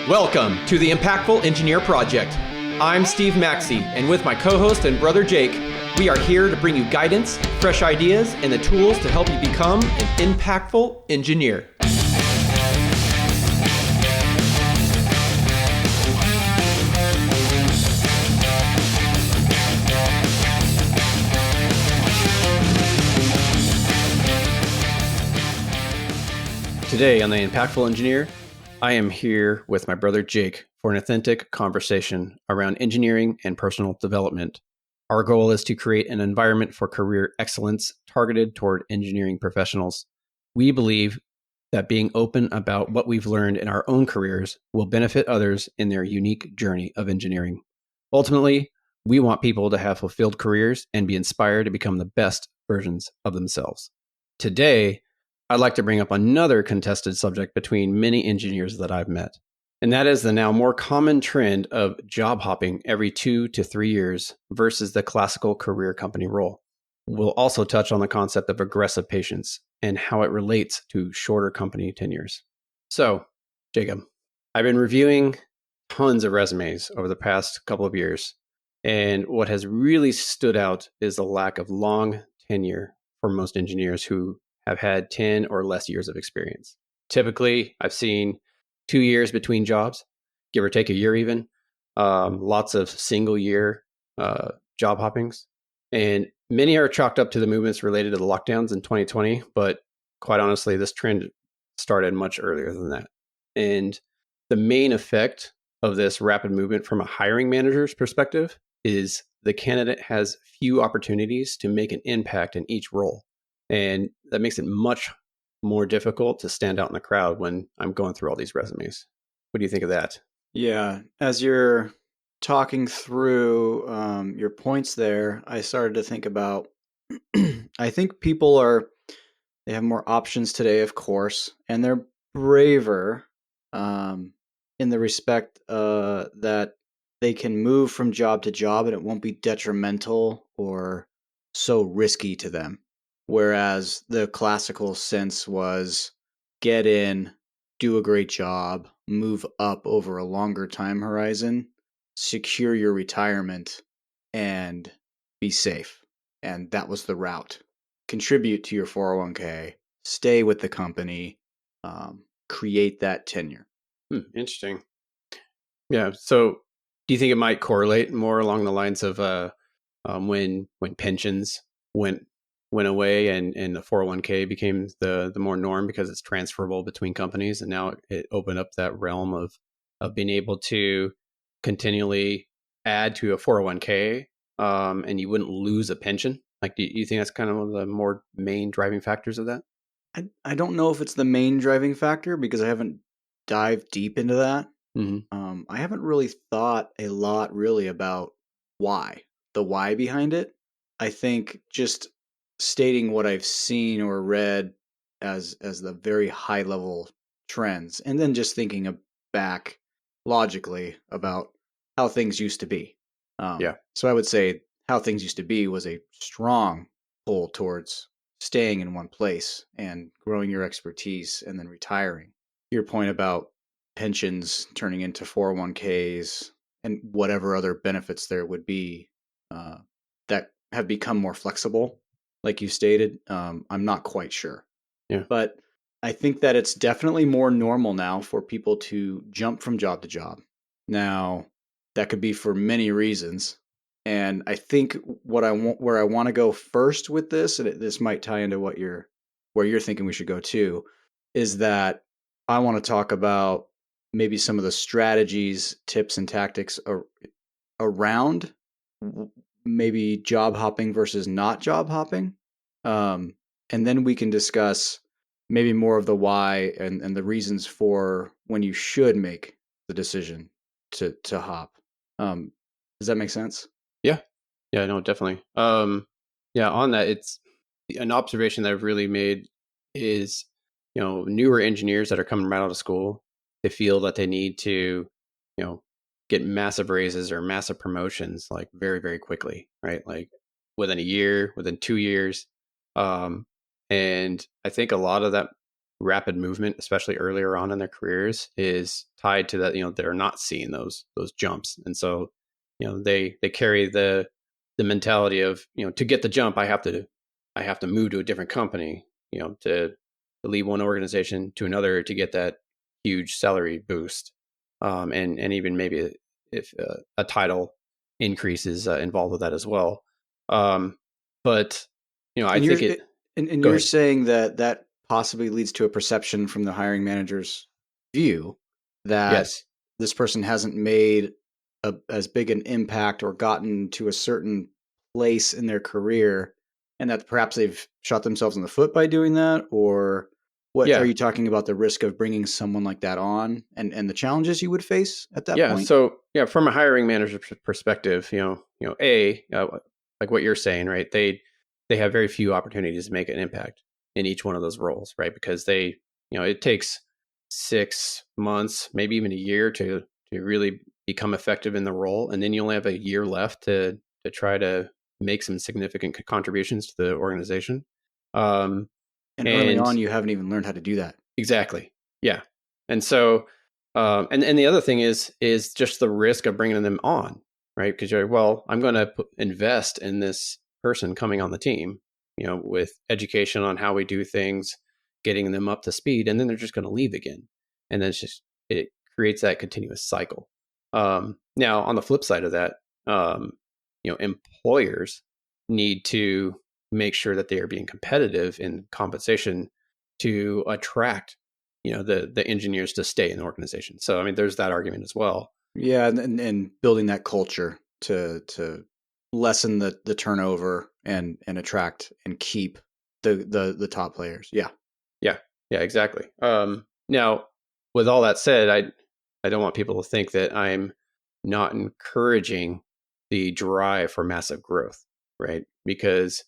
Welcome to the Impactful Engineer Project. I'm Steve Maxey, and with my co-host and brother Jake, we are here to bring you guidance, fresh ideas, and the tools to help you become an impactful engineer. Today on the Impactful Engineer, I am here with my brother Jake for an authentic conversation around engineering and personal development. Our goal is to create an environment for career excellence targeted toward engineering professionals. We believe that being open about what we've learned in our own careers will benefit others in their unique journey of engineering. Ultimately, we want people to have fulfilled careers and be inspired to become the best versions of themselves. Today, I'd like to bring up another contested subject between many engineers that I've met, and that is the now more common trend of job hopping every 2 to 3 years versus the classical career company role. We'll also touch on the concept of aggressive patience and how it relates to shorter company tenures. So, Jacob, I've been reviewing tons of resumes over the past couple of years, and what has really stood out is the lack of long tenure for most engineers who have had 10 or less years of experience. Typically, I've seen 2 years between jobs, give or take a year even, lots of single year job hoppings. And many are chalked up to the movements related to the lockdowns in 2020, but quite honestly, this trend started much earlier than that. And the main effect of this rapid movement from a hiring manager's perspective is the candidate has few opportunities to make an impact in each role. And that makes it much more difficult to stand out in the crowd when I'm going through all these resumes. What do you think of that? Yeah, as you're talking through your points there, I started to think about, I think they have more options today, of course, and they're braver in the respect that they can move from job to job and it won't be detrimental or so risky to them. Whereas the classical sense was get in, do a great job, move up over a longer time horizon, secure your retirement, and be safe. And that was the route. Contribute to your 401k, stay with the company, create that tenure. Interesting. Yeah. So do you think it might correlate more along the lines of when pensions went away and the 401k became the more norm because it's transferable between companies, and now it opened up that realm of being able to continually add to a 401k and you wouldn't lose a pension? Like, do you think that's kind of one of the more main driving factors of that? I don't know if it's the main driving factor because I haven't dived deep into that. Mm-hmm. I haven't really thought a lot really about the why behind it. I think just stating what I've seen or read as the very high level trends, and then just thinking back logically about how things used to be. Yeah. So I would say how things used to be was a strong pull towards staying in one place and growing your expertise and then retiring. Your point about pensions turning into 401ks and whatever other benefits there would be that have become more flexible, like you stated, I'm not quite sure. Yeah. But I think that it's definitely more normal now for people to jump from job to job. Now, that could be for many reasons. And I think where I want to go first with this, and this might tie into where you're thinking we should go to, is that I want to talk about maybe some of the strategies, tips, and tactics around maybe job hopping versus not job hopping. And then we can discuss maybe more of the why and the reasons for when you should make the decision to hop. Does that make sense? Yeah. Yeah, no, definitely. Yeah, on that, it's an observation that I've really made is, newer engineers that are coming right out of school, they feel that they need to, get massive raises or massive promotions like very, very quickly, right? Like within a year, within 2 years. And I think a lot of that rapid movement, especially earlier on in their careers, is tied to that. They're not seeing those jumps, and so they carry the mentality of to get the jump, I have to move to a different company, to leave one organization to another to get that huge salary boost, and even maybe if a title increase is involved with that as well. But I And you're think it. and Go you're ahead. saying that that possibly leads to a perception from the hiring manager's view that Yes. this person hasn't made as big an impact or gotten to a certain place in their career, and that perhaps they've shot themselves in the foot by doing that. Or what are Yeah. you talking about, the risk of bringing someone like that on, and the challenges you would face at that Yeah. point? So yeah, from a hiring manager perspective, like what you're saying, right? They have very few opportunities to make an impact in each one of those roles, right? Because it takes 6 months, maybe even a year to really become effective in the role, and then you only have a year left to try to make some significant contributions to the organization. Um, And early and on, you haven't even learned how to do that. Exactly. Yeah. And so, and the other thing is just the risk of bringing them on, right? Because you're like, well, I'm going to invest in this person coming on the team, with education on how we do things, getting them up to speed, and then they're just going to leave again, and then it creates that continuous cycle. Now, on the flip side of that, employers need to make sure that they are being competitive in compensation to attract the engineers to stay in the organization. So I mean, there's that argument as well. Yeah, and building that culture to lessen the turnover and attract and keep the top players. Yeah. Yeah, yeah, exactly. Now, with all that said, I don't want people to think that I'm not encouraging the drive for massive growth, right? Because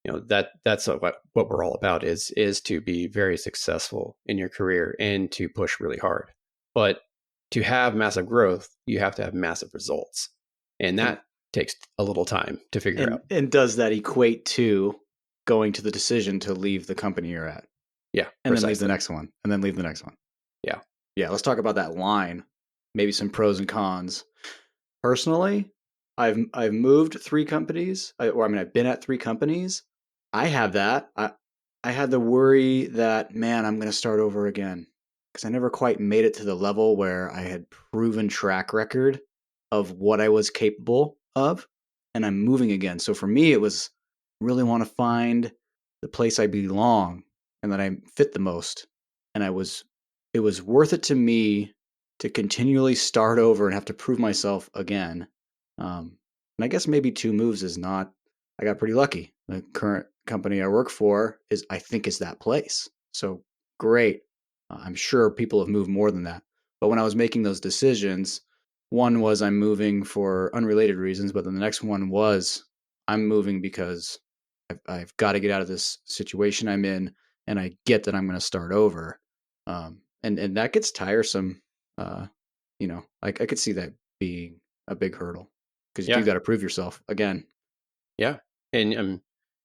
that's what we're all about is to be very successful in your career and to push really hard. But to have massive growth, you have to have massive results, and And that takes a little time to figure out. and does that equate to going to the decision to leave the company you're at Yeah, and then leave the precisely. next one and then leave the next one? Yeah, Yeah, let's talk about that line. Maybe some pros and cons. Personally, I've moved three companies, I've been at three companies. I have that. I had the worry that, man, I'm going to start over again because I never quite made it to the level where I had proven track record of what I was capable of, and I'm moving again. So for me, it was really want to find the place I belong and that I fit the most, and it was worth it to me to continually start over and have to prove myself again. And I guess maybe two moves is not. I got pretty lucky. The current company I work for I think, is that place. So great. I'm sure people have moved more than that. But when I was making those decisions, one was I'm moving for unrelated reasons, but then the next one was I'm moving because I've got to get out of this situation I'm in, and I get that I'm going to start over. And that gets tiresome. Uh, I could see that being a big hurdle because you do yeah, got to prove yourself again. yeah. And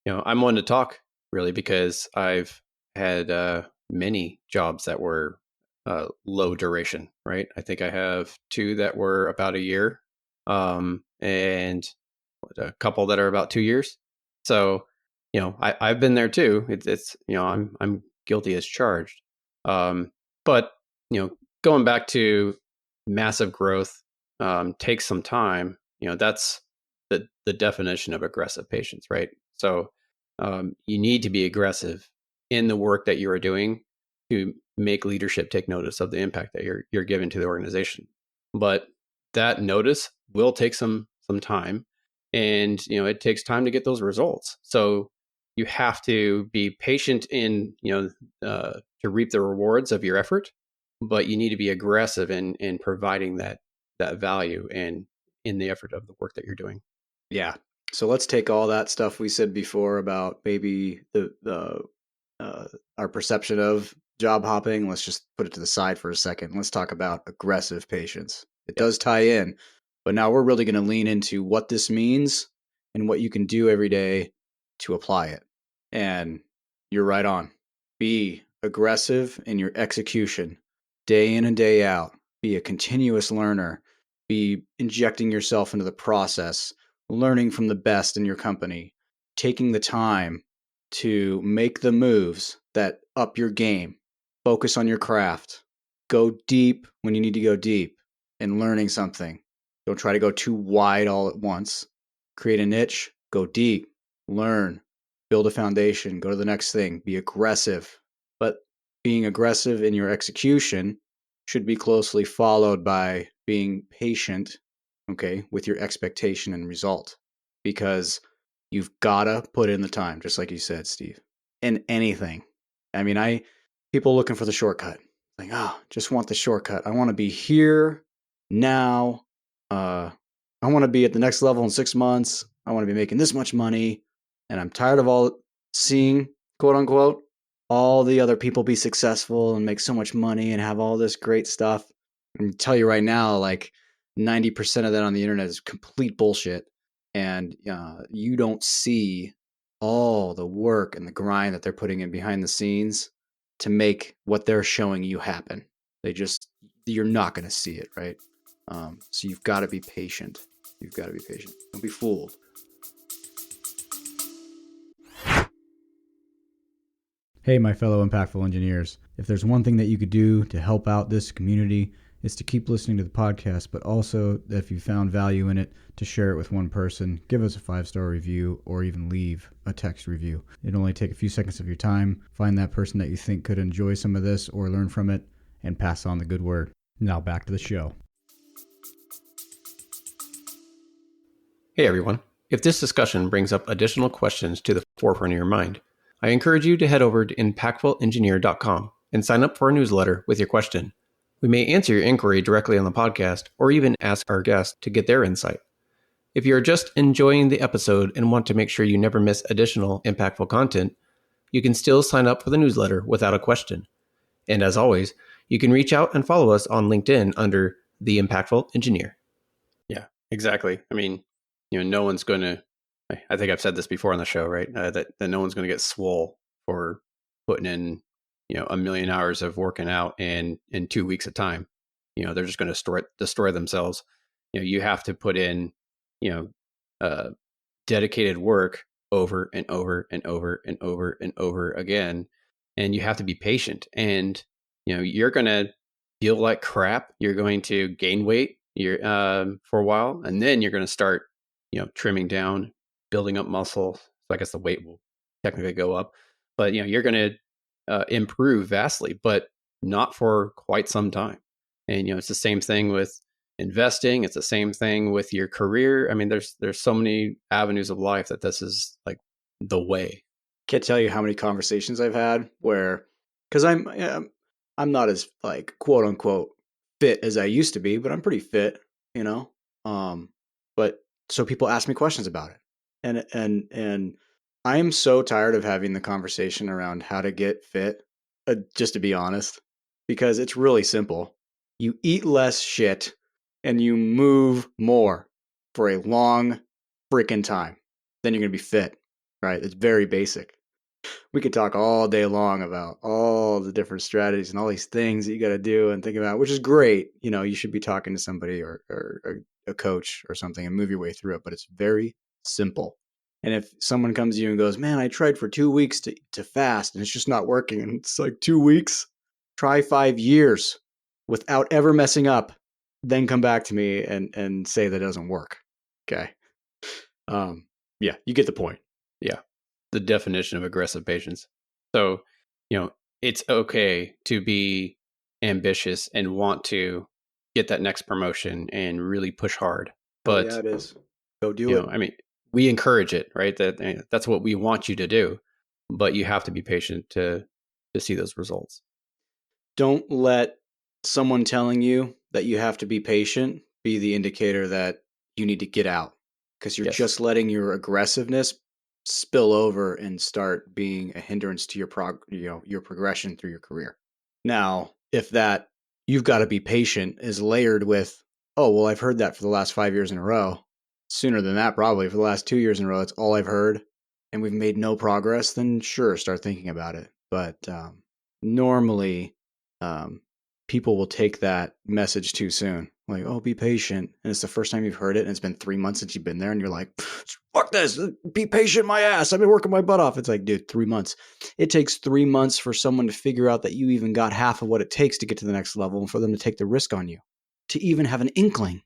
I'm one to talk really because I've had many jobs that were low duration, right? I think I have two that were about a year, and a couple that are about 2 years. So, I've been there too. It's I'm guilty as charged. But going back to massive growth takes some time. That's the definition of aggressive patience, right? So, you need to be aggressive in the work that you are doing to make leadership take notice of the impact that you're giving to the organization. But that notice will take some time, and it takes time to get those results. So you have to be patient in to reap the rewards of your effort, but you need to be aggressive in providing that value and in the effort of the work that you're doing. Yeah. So let's take all that stuff we said before about maybe the uh, our perception of job hopping. Let's just put it to the side for a second. Let's talk about aggressive patience. It Yeah, does tie in, but now we're really going to lean into what this means and what you can do every day to apply it. And you're right on. Be aggressive in your execution, day in and day out. Be a continuous learner. Be injecting yourself into the process, learning from the best in your company, taking the time to make the moves that up your game. Focus on your craft. Go deep when you need to go deep in learning something. Don't try to go too wide all at once. Create a niche, go deep, learn, build a foundation, go to the next thing, be aggressive. But being aggressive in your execution should be closely followed by being patient, okay, with your expectation and result. Because you've got to put in the time, just like you said, Steve, in anything. I mean, people looking for the shortcut. Like, oh, just want the shortcut. I want to be here now. I want to be at the next level in 6 months. I want to be making this much money. And I'm tired of all seeing, quote unquote, all the other people be successful and make so much money and have all this great stuff. I can tell you right now, like 90% of that on the internet is complete bullshit. And you don't see all the work and the grind that they're putting in behind the scenes to make what they're showing you happen. You're not going to see it, right? So you've got to be patient. You've got to be patient. Don't be fooled. Hey, my fellow impactful engineers. If there's one thing that you could do to help out this community, it's to keep listening to the podcast, but also, if you found value in it, to share it with one person, give us a 5-star review, or even leave a text review. It'll only take a few seconds of your time. Find that person that you think could enjoy some of this or learn from it, and pass on the good word. Now back to the show. Hey everyone. If this discussion brings up additional questions to the forefront of your mind, I encourage you to head over to impactfulengineer.com and sign up for our newsletter with your question. We may answer your inquiry directly on the podcast or even ask our guests to get their insight. If you're just enjoying the episode and want to make sure you never miss additional impactful content, you can still sign up for the newsletter without a question. And as always, you can reach out and follow us on LinkedIn under The Impactful Engineer. Yeah, exactly. I mean, no one's going to, I think I've said this before on the show, right? That no one's going to get swole for putting in, 1 million hours of working out in 2 weeks of time. They're just going to destroy themselves. You have to put in, dedicated work over and over and over and over and over again. And you have to be patient. And, you're going to feel like crap. You're going to gain weight for a while. And then you're going to start, trimming down, building up muscle. So I guess the weight will technically go up. But, you're going to improve vastly, but not for quite some time. And, it's the same thing with investing. It's the same thing with your career. I mean, there's so many avenues of life that this is like the way. Can't tell you how many conversations I've had where, because I'm not as like quote unquote fit as I used to be, but I'm pretty fit, you know. But so people ask me questions about it, and I am so tired of having the conversation around how to get fit. Just to be honest, because it's really simple. You eat less shit and you move more for a long freaking time. Then you're gonna be fit, right? It's very basic. We could talk all day long about all the different strategies and all these things that you got to do and think about, which is great. You should be talking to somebody or a coach or something and move your way through it, but it's very simple. And if someone comes to you and goes, man, I tried for 2 weeks to fast and it's just not working. And it's like 2 weeks, try 5 years without ever messing up. Then come back to me and say that doesn't work. Okay. Yeah, you get the point. Yeah. The definition of aggressive patience. So, it's okay to be ambitious and want to get that next promotion and really push hard. But yeah, it is. Go do it. I mean, we encourage it, right? That's what we want you to do, but you have to be patient to see those results. Don't let someone telling you that you have to be patient be the indicator that you need to get out, because you're just letting your aggressiveness spill over and start being a hindrance to your progression through your career. Now, if that you've got to be patient is layered with, oh, well, I've heard that for the last 5 years in a row. Sooner than that, probably for the last 2 years in a row, it's all I've heard, and we've made no progress, then sure, start thinking about it. But normally people will take that message too soon. Like, oh, be patient. And it's the first time you've heard it, and it's been 3 months since you've been there, and you're like, fuck this, be patient, my ass. I've been working my butt off. It's like, dude, 3 months. It takes 3 months for someone to figure out that you even got half of what it takes to get to the next level, and for them to take the risk on you, to even have an inkling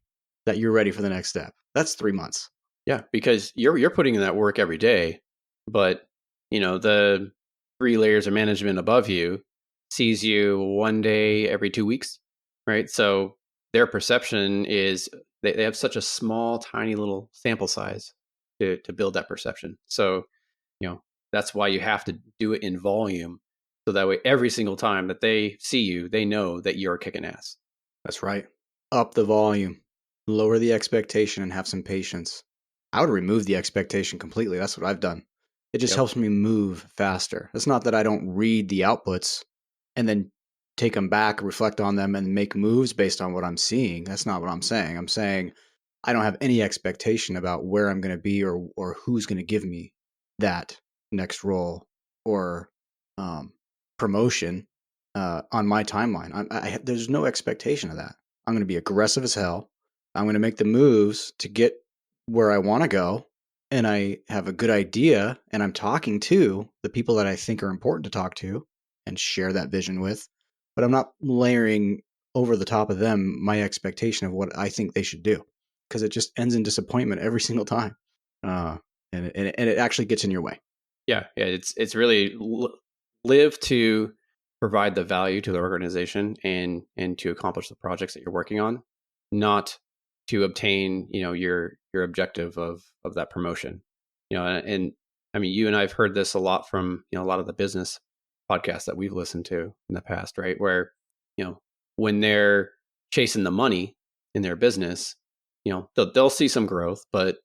that you're ready for the next step. That's 3 months. Yeah, because you're putting in that work every day, but the 3 layers of management above you sees you one day every 2 weeks, right? So their perception is they have such a small, tiny little sample size to build that perception. So that's why you have to do it in volume, so that way every single time that they see you, they know that you're kicking ass. That's right. Up the volume, lower the expectation, and have some patience. I would remove the expectation completely. That's what I've done. It just helps me move faster. It's not that I don't read the outputs and then take them back, reflect on them, and make moves based on what I'm seeing. That's not what I'm saying. I'm saying I don't have any expectation about where I'm going to be or who's going to give me that next role or promotion on my timeline. There's no expectation of that. I'm going to be aggressive as hell. I'm going to make the moves to get where I want to go. And I have a good idea, and I'm talking to the people that I think are important to talk to and share that vision with. But I'm not layering over the top of them my expectation of what I think they should do, because it just ends in disappointment every single time. And it actually gets in your way. Yeah. It's really live to provide the value to the organization and to accomplish the projects that you're working on, not to obtain your objective of that promotion. And I mean, you and I've heard this a lot from a lot of the business podcasts that we've listened to in the past, right? Where when they're chasing the money in their business, they'll see some growth, but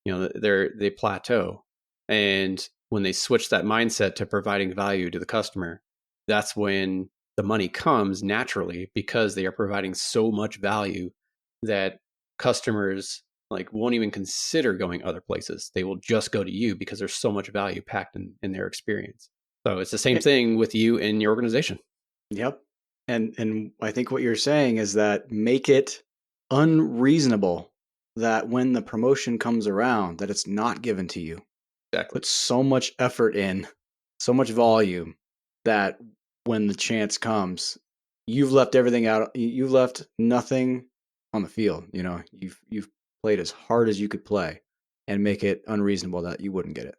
they plateau. And when they switch that mindset to providing value to the customer, that's when the money comes naturally, because they are providing so much value that customers won't even consider going other places. They will just go to you because there's so much value packed in their experience. So it's the same thing with you and your organization. Yep. And I think what you're saying is that make it unreasonable that when the promotion comes around, that it's not given to you. Exactly. Put so much effort in, so much volume, that when the chance comes, you've left everything out. You've left nothing on the field. You've played as hard as you could play, and make it unreasonable that you wouldn't get it.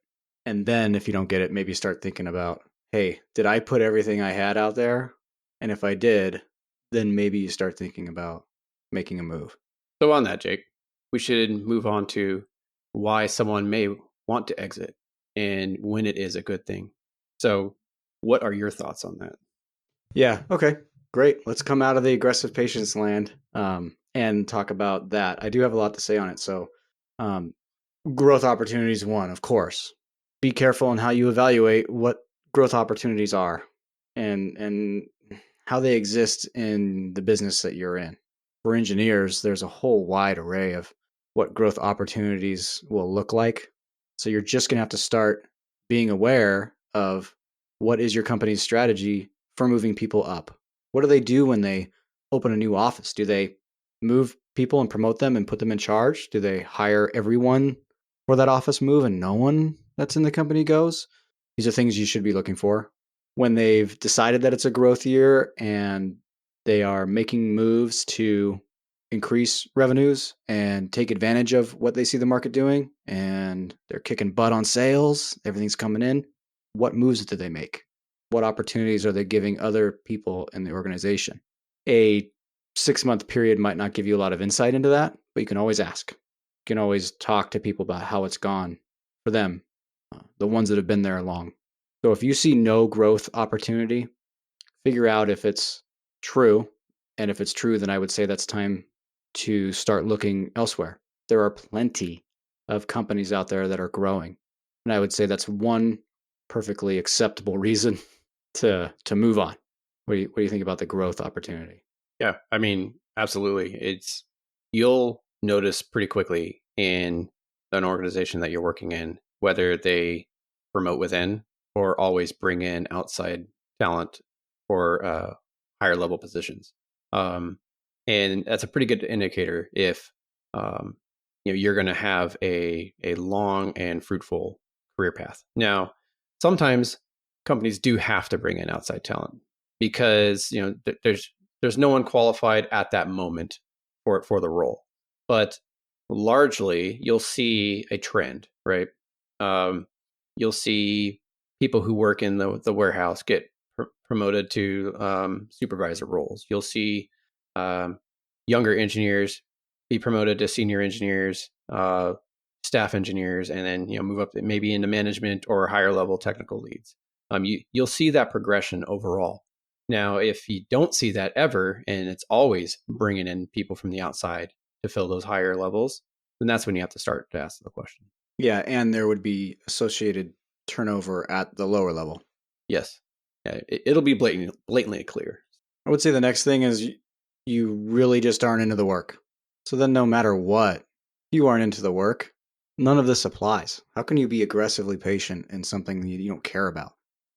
And then if you don't get it, maybe start thinking about, hey, did I put everything I had out there? And if I did, then maybe you start thinking about making a move. So on that, Jake, we should move on to why someone may want to exit and when it is a good thing. So what are your thoughts on that? Yeah. Okay. Great. Let's come out of the aggressive patience land and talk about that. I do have a lot to say on it. So growth opportunities, one, of course. Be careful in how you evaluate what growth opportunities are and how they exist in the business that you're in. For engineers, there's a whole wide array of what growth opportunities will look like. So you're just going to have to start being aware of what is your company's strategy for moving people up. What do they do when they open a new office? Do they move people and promote them and put them in charge? Do they hire everyone for that office move and no one that's in the company goes? These are things you should be looking for. When they've decided that it's a growth year and they are making moves to increase revenues and take advantage of what they see the market doing, and they're kicking butt on sales, everything's coming in, what moves do they make? What opportunities are they giving other people in the organization? A 6-month period might not give you a lot of insight into that, but you can always ask. You can always talk to people about how it's gone for them, the ones that have been there long. So if you see no growth opportunity, figure out if it's true. And if it's true, then I would say that's time to start looking elsewhere. There are plenty of companies out there that are growing. And I would say that's one perfectly acceptable reason to move on. What do you think about the growth opportunity? Yeah, I mean, absolutely. You'll notice pretty quickly in an organization that you're working in whether they promote within or always bring in outside talent for higher level positions. And that's a pretty good indicator if you're going to have a long and fruitful career path. Now, sometimes companies do have to bring in outside talent because there's no one qualified at that moment for the role. But largely, you'll see a trend, right? You'll see people who work in the warehouse get promoted to supervisor roles. You'll see younger engineers be promoted to senior engineers, staff engineers, and then move up maybe into management or higher level technical leads. You'll see that progression overall. Now, if you don't see that ever, and it's always bringing in people from the outside to fill those higher levels, then that's when you have to start to ask the question. Yeah, and there would be associated turnover at the lower level. Yes. Yeah, it'll be blatantly clear. I would say the next thing is you really just aren't into the work. So then no matter what, you aren't into the work, none of this applies. How can you be aggressively patient in something that you don't care about?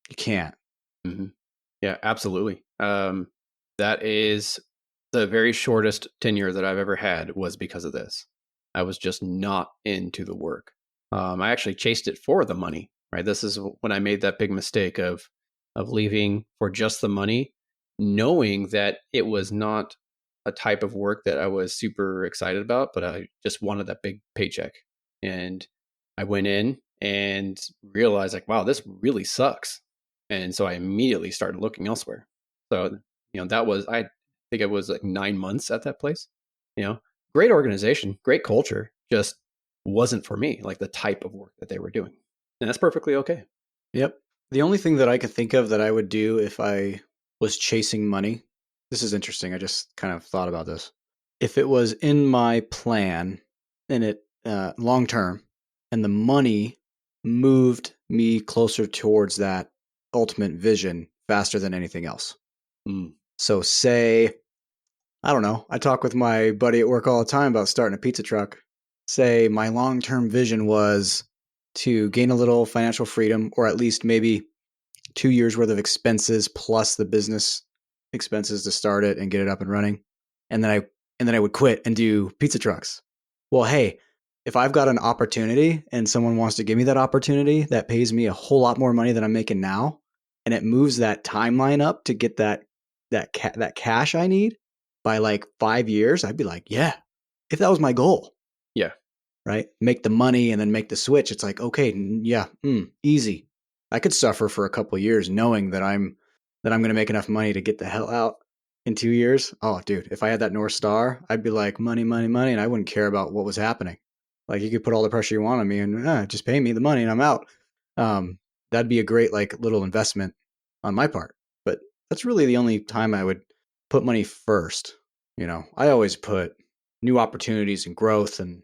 You can't. Mm-hmm. Yeah, absolutely. That is the very shortest tenure that I've ever had was because of this. I was just not into the work. I actually chased it for the money, right? This is when I made that big mistake of leaving for just the money, knowing that it was not a type of work that I was super excited about, but I just wanted that big paycheck. And I went in and realized like, wow, this really sucks. And so I immediately started looking elsewhere. So, that was, I think it was like 9 months at that place. Great organization, great culture, just wasn't for me, like the type of work that they were doing. And that's perfectly okay. Yep. The only thing that I could think of that I would do if I was chasing money, this is interesting. I just kind of thought about this. If it was in my plan and it long term and the money moved me closer towards that ultimate vision faster than anything else. So say, I don't know, I talk with my buddy at work all the time about starting a pizza truck. Say my long-term vision was to gain a little financial freedom, or at least maybe 2 years worth of expenses plus the business expenses to start it and get it up and running. And then I would quit and do pizza trucks. Well, hey, if I've got an opportunity and someone wants to give me that opportunity that pays me a whole lot more money than I'm making now, and it moves that timeline up to get that cash I need by like 5 years, I'd be like, yeah, if that was my goal. Yeah. Right? Make the money and then make the switch. It's like, okay, yeah, easy. I could suffer for a couple of years knowing that I'm going to make enough money to get the hell out in 2 years. Oh, dude, if I had that North Star, I'd be like money, money, money, and I wouldn't care about what was happening. Like you could put all the pressure you want on me and just pay me the money and I'm out. That'd be a great like little investment on my part. But that's really the only time I would put money first. I always put new opportunities and growth and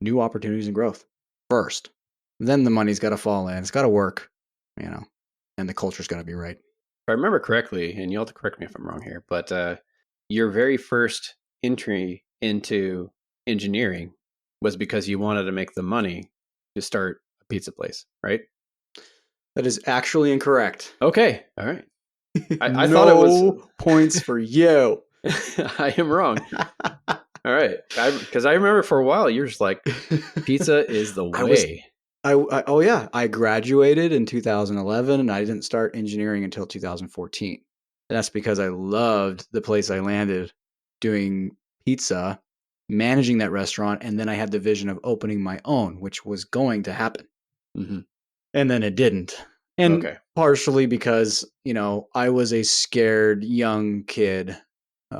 new opportunities and growth first. Then the money's got to fall in. It's got to work, and the culture's got to be right. If I remember correctly, and you'll have to correct me if I'm wrong here, but your very first entry into engineering was because you wanted to make the money to start a pizza place, right? That is actually incorrect. Okay. All right. I no thought it was points for you. I am wrong. All right. Because I remember for a while, you're just like, pizza is the way. I graduated in 2011 and I didn't start engineering until 2014. And that's because I loved the place I landed doing pizza, managing that restaurant. And then I had the vision of opening my own, which was going to happen. Mm-hmm. And then it didn't. And partially because, I was a scared young kid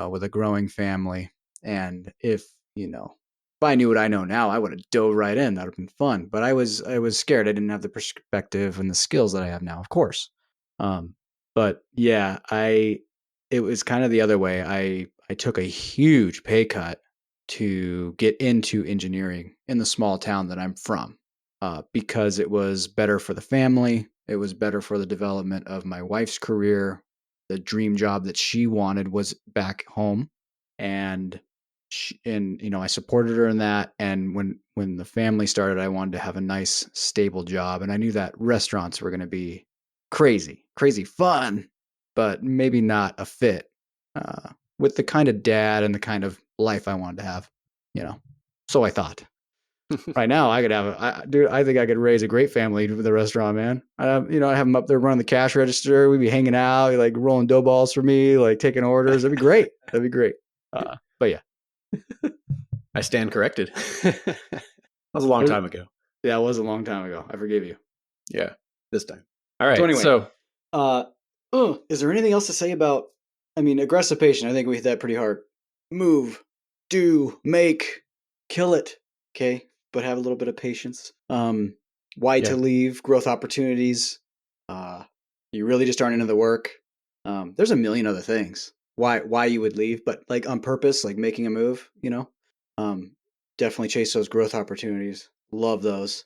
with a growing family. And if I knew what I know now, I would have dove right in. That would have been fun. But I was scared. I didn't have the perspective and the skills that I have now, of course. But yeah, it was kind of the other way. I took a huge pay cut to get into engineering in the small town that I'm from, because it was better for the family. It was better for the development of my wife's career. The dream job that she wanted was back home, and I supported her in that. And when the family started, I wanted to have a nice, stable job, and I knew that restaurants were going to be crazy fun, but maybe not a fit with the kind of dad and the kind of life I wanted to have, So I thought. Right now, I could have dude. I think I could raise a great family with the restaurant, man. I have them up there running the cash register. We'd be hanging out, like rolling dough balls for me, like taking orders. That'd be great. But yeah, I stand corrected. That was a long time ago. Yeah, it was a long time ago. I forgive you. Yeah, this time. All right. So anyway, is there anything else to say about? I mean, aggressive patient. I think we hit that pretty hard. Move, do, make, kill it. Okay, but have a little bit of patience. Why to leave? Growth opportunities. You really just aren't into the work. There's a million other things. Why you would leave, but like on purpose, like making a move. Definitely chase those growth opportunities. Love those.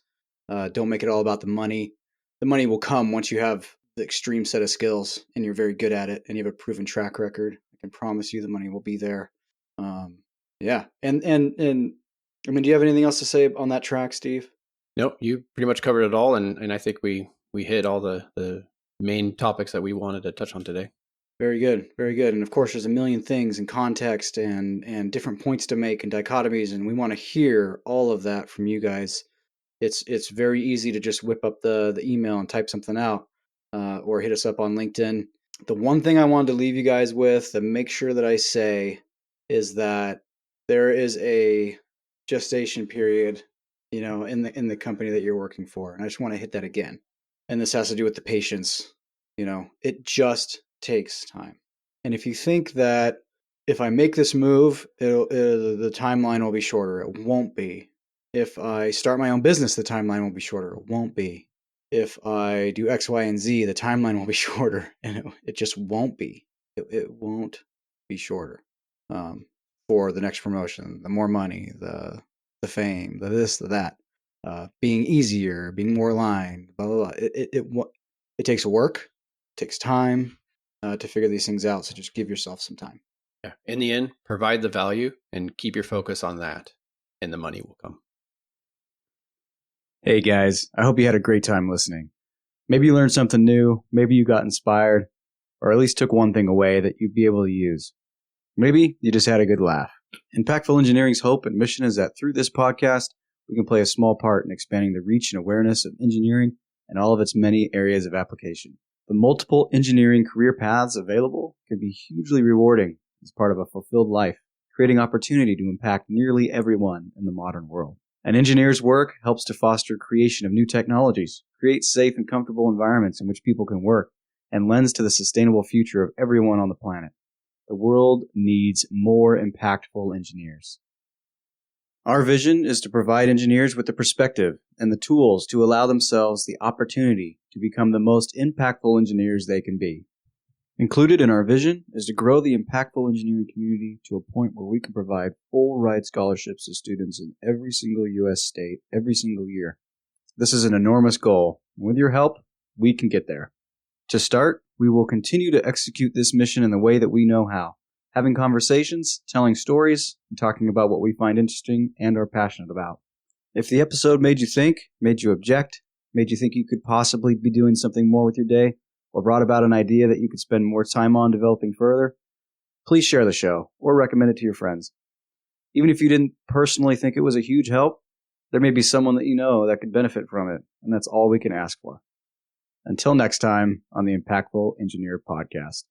Don't make it all about the money. The money will come once you have the extreme set of skills and you're very good at it and you have a proven track record. I can promise you the money will be there. Yeah. And I mean, do you have anything else to say on that track, Steve? Nope. You pretty much covered it all. And I think we hit all the main topics that we wanted to touch on today. Very good. Very good. And of course, there's a million things in context and different points to make and dichotomies. And we want to hear all of that from you guys. It's very easy to just whip up the email and type something out or hit us up on LinkedIn. The one thing I wanted to leave you guys with to make sure that I say is that there is a gestation period, in the company that you're working for. And I just want to hit that again. And this has to do with the patience. It just takes time. And if you think that if I make this move, the timeline will be shorter, it won't be. If I start my own business, the timeline will be shorter. It won't be. If I do X, Y, and Z, the timeline will be shorter, and it just won't be. It won't be shorter for the next promotion, the more money, the fame, the this, the that, being easier, being more aligned, blah, blah, blah. It takes work, it takes time to figure these things out. So just give yourself some time. Yeah. In the end, provide the value and keep your focus on that, and the money will come. Hey guys, I hope you had a great time listening. Maybe you learned something new, maybe you got inspired, or at least took one thing away that you'd be able to use. Maybe you just had a good laugh. Impactful Engineering's hope and mission is that through this podcast, we can play a small part in expanding the reach and awareness of engineering and all of its many areas of application. The multiple engineering career paths available can be hugely rewarding as part of a fulfilled life, creating opportunity to impact nearly everyone in the modern world. An engineer's work helps to foster creation of new technologies, create safe and comfortable environments in which people can work, and lends to the sustainable future of everyone on the planet. The world needs more impactful engineers. Our vision is to provide engineers with the perspective and the tools to allow themselves the opportunity to become the most impactful engineers they can be. Included in our vision is to grow the impactful engineering community to a point where we can provide full ride scholarships to students in every single U.S. state every single year. This is an enormous goal, and with your help, we can get there. To start, we will continue to execute this mission in the way that we know how, having conversations, telling stories, and talking about what we find interesting and are passionate about. If the episode made you think, made you object, made you think you could possibly be doing something more with your day, or brought about an idea that you could spend more time on developing further, please share the show or recommend it to your friends. Even if you didn't personally think it was a huge help, there may be someone that you know that could benefit from it, and that's all we can ask for. Until next time on the Impactful Engineer Podcast.